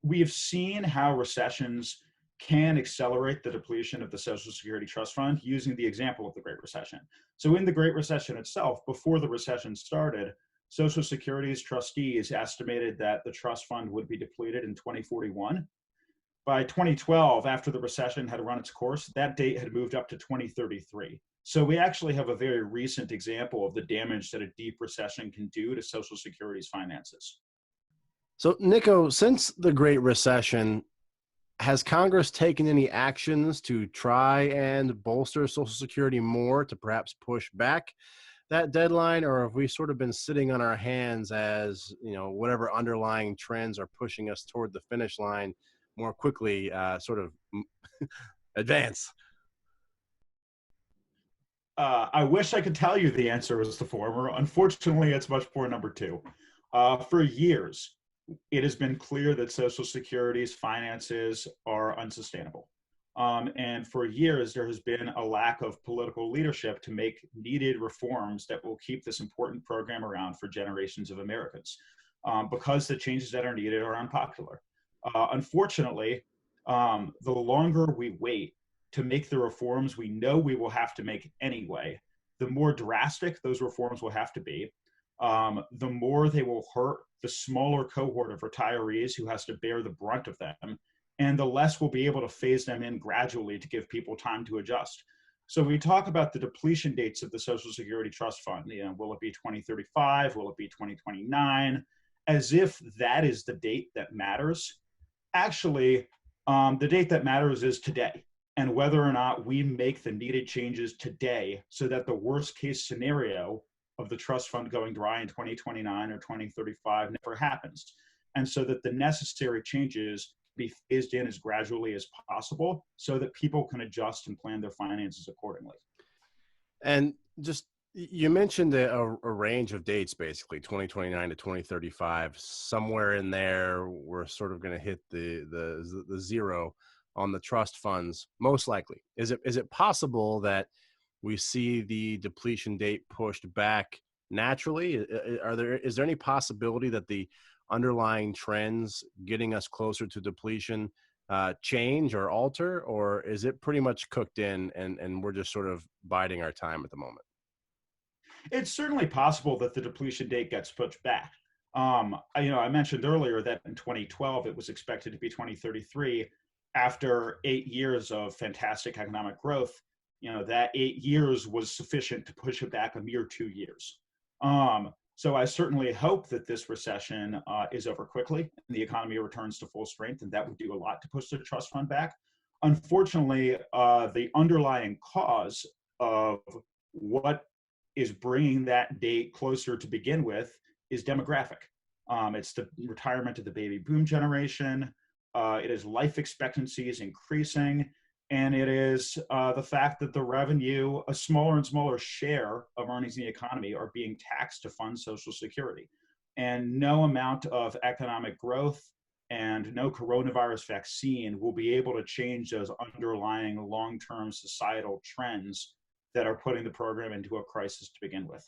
we have seen how recessions can accelerate the depletion of the Social Security Trust Fund using the example of the Great Recession. So in the Great Recession itself, before the recession started, Social Security's trustees estimated that the trust fund would be depleted in 2041. By 2012, after the recession had run its course, that date had moved up to 2033. So we actually have a very recent example of the damage that a deep recession can do to Social Security's finances. So, Niko, since the Great Recession, has Congress taken any actions to try and bolster Social Security more to perhaps push back that deadline, or have we sort of been sitting on our hands as whatever underlying trends are pushing us toward the finish line more quickly, sort of advance? I wish I could tell you the answer is the former. Unfortunately, it's much more number two. For years, it has been clear that Social Security's finances are unsustainable. And for years, there has been a lack of political leadership to make needed reforms that will keep this important program around for generations of Americans, because the changes that are needed are unpopular. Unfortunately, the longer we wait to make the reforms we know we will have to make anyway, the more drastic those reforms will have to be. The more they will hurt the smaller cohort of retirees who has to bear the brunt of them, and the less we'll be able to phase them in gradually to give people time to adjust. So we talk about the depletion dates of the Social Security Trust Fund. Will it be 2035? Will it be 2029? As if that is the date that matters. Actually, the date that matters is today, and whether or not we make the needed changes today so that the worst case scenario of the trust fund going dry in 2029 or 2035 never happens. And so that the necessary changes be phased in as gradually as possible so that people can adjust and plan their finances accordingly. And just, you mentioned a range of dates, basically 2029 to 2035. Somewhere in there, we're sort of going to hit the zero on the trust funds, most likely. Is it possible that we see the depletion date pushed back naturally? Is there any possibility that the underlying trends getting us closer to depletion change or alter, or is it pretty much cooked in and we're just sort of biding our time at the moment? It's certainly possible that the depletion date gets pushed back. I mentioned earlier that in 2012 it was expected to be 2033. After 8 years of fantastic economic growth, that 8 years was sufficient to push it back a mere 2 years. So I certainly hope that this recession is over quickly and the economy returns to full strength, and that would do a lot to push the trust fund back. Unfortunately, the underlying cause of what is bringing that date closer to begin with is demographic. It's the retirement of the baby boom generation. It is life expectancy is increasing, and it is the fact that the revenue, a smaller and smaller share of earnings in the economy are being taxed to fund Social Security. And no amount of economic growth and no coronavirus vaccine will be able to change those underlying long-term societal trends that are putting the program into a crisis to begin with.